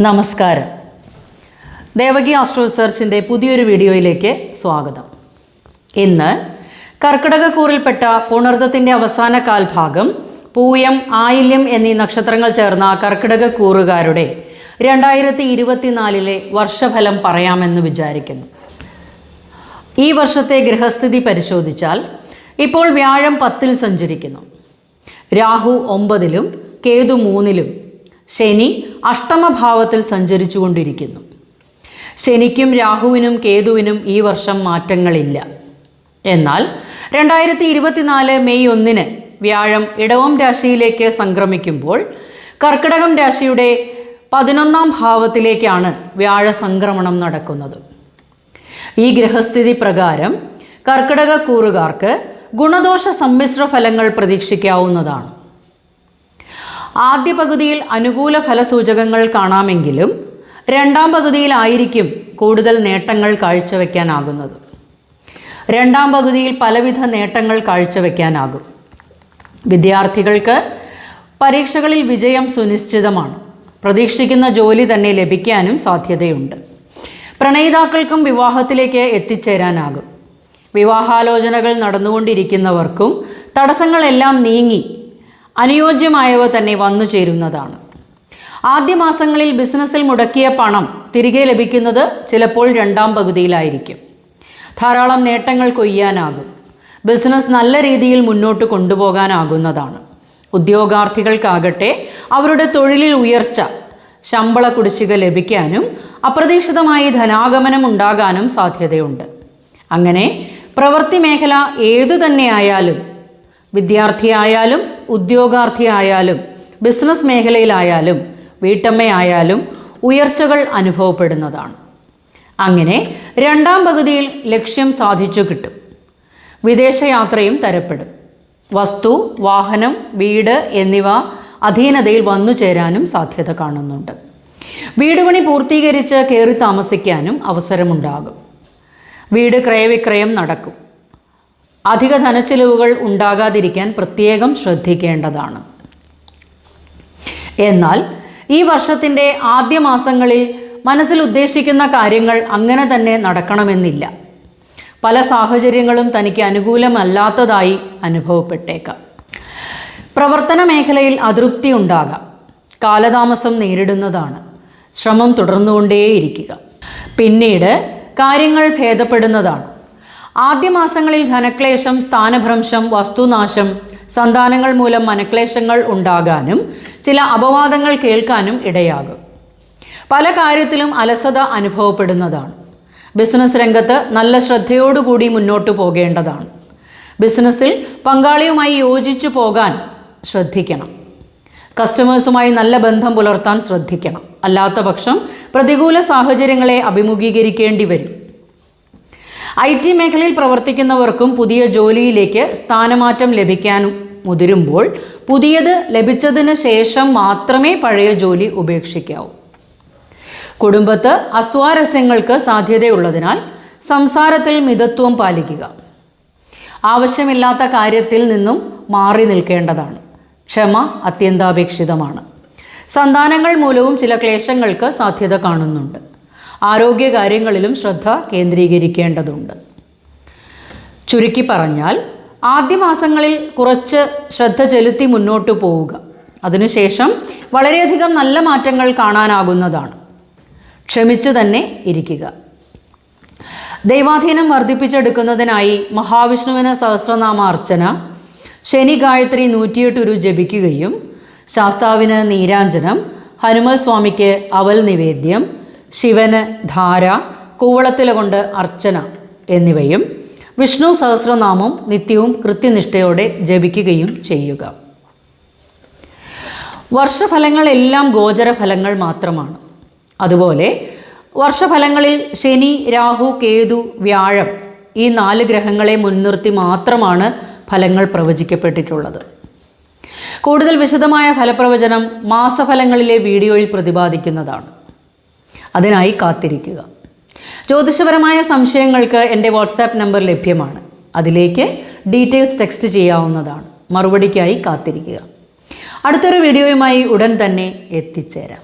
നമസ്കാരം. ദേവകി ആസ്ട്രോ റിസർച്ചിൻ്റെ പുതിയൊരു വീഡിയോയിലേക്ക് സ്വാഗതം. ഇന്ന് കർക്കിടകക്കൂറിൽപ്പെട്ട പുണർദത്തിൻ്റെ അവസാന കാൽഭാഗം പൂയം, ആയില്യം എന്നീ നക്ഷത്രങ്ങൾ ചേർന്ന കർക്കിടകക്കൂറുകാരുടെ 2024 വർഷഫലം പറയാമെന്ന് വിചാരിക്കുന്നു. ഈ വർഷത്തെ ഗ്രഹസ്ഥിതി പരിശോധിച്ചാൽ ഇപ്പോൾ വ്യാഴം 10-ൽ സഞ്ചരിക്കുന്നു, രാഹു 9-ലും കേതു 3-ലും, ശനി അഷ്ടമഭാവത്തിൽ സഞ്ചരിച്ചു കൊണ്ടിരിക്കുന്നു. ശനിക്കും രാഹുവിനും കേതുവിനും ഈ വർഷം മാറ്റങ്ങളില്ല. എന്നാൽ 2024 മെയ് 1-ന് വ്യാഴം ഇടവം രാശിയിലേക്ക് സംക്രമിക്കുമ്പോൾ കർക്കിടകം രാശിയുടെ 11-ാം ഭാവത്തിലേക്കാണ് വ്യാഴ സംക്രമണം നടക്കുന്നത്. ഈ ഗ്രഹസ്ഥിതി പ്രകാരം കർക്കിടകക്കൂറുകാർക്ക് ഗുണദോഷ സമ്മിശ്ര ഫലങ്ങൾ പ്രതീക്ഷിക്കാവുന്നതാണ്. ആദ്യ പകുതിയിൽ അനുകൂല ഫലസൂചകങ്ങൾ കാണാമെങ്കിലും രണ്ടാം പകുതിയിലായിരിക്കും കൂടുതൽ നേട്ടങ്ങൾ കാഴ്ചവെക്കാനാകുന്നത്. രണ്ടാം പകുതിയിൽ പലവിധ നേട്ടങ്ങൾ കാഴ്ചവെക്കാനാകും. വിദ്യാർത്ഥികൾക്ക് പരീക്ഷകളിൽ വിജയം സുനിശ്ചിതമാണ്. പ്രതീക്ഷിക്കുന്ന ജോലി തന്നെ ലഭിക്കാനും സാധ്യതയുണ്ട്. പ്രണയിതാക്കൾക്കും വിവാഹത്തിലേക്ക് എത്തിച്ചേരാനാകും. വിവാഹാലോചനകൾ നടന്നുകൊണ്ടിരിക്കുന്നവർക്കും തടസ്സങ്ങളെല്ലാം നീങ്ങി അനുയോജ്യമായവ തന്നെ വന്നു ചേരുന്നതാണ്. ആദ്യ മാസങ്ങളിൽ ബിസിനസ്സിൽ മുടക്കിയ പണം തിരികെ ലഭിക്കുന്നത് ചിലപ്പോൾ രണ്ടാം പകുതിയിലായിരിക്കും. ധാരാളം നേട്ടങ്ങൾ കൊയ്യാനാകും. ബിസിനസ് നല്ല രീതിയിൽ മുന്നോട്ട് കൊണ്ടുപോകാനാകുന്നതാണ്. ഉദ്യോഗാർത്ഥികൾക്കാകട്ടെ അവരുടെ തൊഴിലിൽ ഉയർച്ച, ശമ്പള കുടിശ്ശിക ലഭിക്കാനും അപ്രതീക്ഷിതമായി ധനാഗമനം ഉണ്ടാകാനും സാധ്യതയുണ്ട്. അങ്ങനെ പ്രവൃത്തി മേഖല ഏതു തന്നെയായാലും, വിദ്യാർത്ഥിയായാലും ഉദ്യോഗാർത്ഥിയായാലും ബിസിനസ് മേഖലയിലായാലും വീട്ടമ്മയായാലും ഉയർച്ചകൾ അനുഭവപ്പെടുന്നതാണ്. അങ്ങനെ രണ്ടാം പകുതിയിൽ ലക്ഷ്യം സാധിച്ചു കിട്ടും. വിദേശയാത്രയും തരപ്പെടും. വസ്തു, വാഹനം, വീട് എന്നിവ അധീനതയിൽ വന്നു ചേരാനും സാധ്യത കാണുന്നുണ്ട്. വീടുപണി പൂർത്തീകരിച്ച് കയറി താമസിക്കാനും അവസരമുണ്ടാകും. വീട് ക്രയവിക്രയം നടക്കും. അധിക ധനച്ചിലവുകൾ ഉണ്ടാകാതിരിക്കാൻ പ്രത്യേകം ശ്രദ്ധിക്കേണ്ടതാണ്. എന്നാൽ ഈ വർഷത്തിൻ്റെ ആദ്യ മാസങ്ങളിൽ മനസ്സിൽ ഉദ്ദേശിക്കുന്ന കാര്യങ്ങൾ അങ്ങനെ തന്നെ നടക്കണമെന്നില്ല. പല സാഹചര്യങ്ങളും തനിക്ക് അനുകൂലമല്ലാത്തതായി അനുഭവപ്പെട്ടേക്കാം. പ്രവർത്തന മേഖലയിൽ അതൃപ്തി ഉണ്ടാകാം. കാലതാമസം നേരിടുന്നതാണ്. ശ്രമം തുടർന്നുകൊണ്ടേയിരിക്കുക. പിന്നീട് കാര്യങ്ങൾ ഭേദപ്പെടുന്നതാണ്. ആദ്യ മാസങ്ങളിൽ ധനക്ലേശം, സ്ഥാനഭ്രംശം, വസ്തുനാശം, സന്താനങ്ങൾ മൂലം മനക്ലേശങ്ങൾ ഉണ്ടാകാനും ചില അപവാദങ്ങൾ കേൾക്കാനും ഇടയാകും. പല കാര്യത്തിലും അലസത അനുഭവപ്പെടുന്നതാണ്. ബിസിനസ് രംഗത്ത് നല്ല ശ്രദ്ധയോടുകൂടി മുന്നോട്ട് പോകേണ്ടതാണ്. ബിസിനസ്സിൽ പങ്കാളിയുമായി യോജിച്ചു പോകാൻ ശ്രദ്ധിക്കണം. കസ്റ്റമേഴ്സുമായി നല്ല ബന്ധം പുലർത്താൻ ശ്രദ്ധിക്കണം. അല്ലാത്ത പക്ഷം പ്രതികൂല സാഹചര്യങ്ങളെ അഭിമുഖീകരിക്കേണ്ടി വരും. IT മേഖലയിൽ പ്രവർത്തിക്കുന്നവർക്കും പുതിയ ജോലിയിലേക്ക് സ്ഥാനമാറ്റം ലഭിക്കാൻ മുതിരുമ്പോൾ പുതിയത് ലഭിച്ചതിന് ശേഷം മാത്രമേ പഴയ ജോലി ഉപേക്ഷിക്കാവൂ. കുടുംബത്ത് അസ്വാരസ്യങ്ങൾക്ക് സാധ്യതയുള്ളതിനാൽ സംസാരത്തിൽ മിതത്വം പാലിക്കുക. ആവശ്യമില്ലാത്ത കാര്യത്തിൽ നിന്നും മാറി നിൽക്കേണ്ടതാണ്. ക്ഷമ അത്യന്താപേക്ഷിതമാണ്. സന്താനങ്ങൾ മൂലവും ചില ക്ലേശങ്ങൾക്ക് സാധ്യത കാണുന്നുണ്ട്. ആരോഗ്യകാര്യങ്ങളിലും ശ്രദ്ധ കേന്ദ്രീകരിക്കേണ്ടതുണ്ട്. ചുരുക്കി പറഞ്ഞാൽ ആദ്യ മാസങ്ങളിൽ കുറച്ച് ശ്രദ്ധ ചെലുത്തി മുന്നോട്ട് പോവുക. അതിനുശേഷം വളരെയധികം നല്ല മാറ്റങ്ങൾ കാണാനാകുന്നതാണ്. ക്ഷമിച്ചു തന്നെ ഇരിക്കുക. ദൈവാധീനം വർദ്ധിപ്പിച്ചെടുക്കുന്നതിനായി മഹാവിഷ്ണുവിന് സഹസ്രനാമ അർച്ചന, ശനി ഗായത്രി 108 ജപിക്കുകയും ശാസ്താവിന് നീരാഞ്ജനം, ഹനുമൽ സ്വാമിക്ക് അവൽ നിവേദ്യം, ശിവന് ധാര, കൂവളത്തില കൊണ്ട് അർച്ചന എന്നിവയും വിഷ്ണു സഹസ്രനാമം നിത്യവും കൃത്യനിഷ്ഠയോടെ ജപിക്കുകയും ചെയ്യുക. വർഷഫലങ്ങളെല്ലാം ഗോചരഫലങ്ങൾ മാത്രമാണ്. അതുപോലെ വർഷഫലങ്ങളിൽ ശനി, രാഹു, കേതു, വ്യാഴം ഈ 4 ഗ്രഹങ്ങളെ മുൻനിർത്തി മാത്രമാണ് ഫലങ്ങൾ പ്രവചിക്കപ്പെട്ടിട്ടുള്ളത്. കൂടുതൽ വിശദമായ ഫലപ്രവചനം മാസഫലങ്ങളിലെ വീഡിയോയിൽ പ്രതിപാദിക്കുന്നതാണ്. അതിനായി കാത്തിരിക്കുക. ജ്യോതിഷപരമായ സംശയങ്ങൾക്ക് എൻ്റെ വാട്സാപ്പ് നമ്പർ ലഭ്യമാണ്. അതിലേക്ക് ഡീറ്റെയിൽസ് ടെക്സ്റ്റ് ചെയ്യാവുന്നതാണ്. മറുപടിക്കായി കാത്തിരിക്കുക. അടുത്തൊരു വീഡിയോയുമായി ഉടൻ തന്നെ എത്തിച്ചേരാം.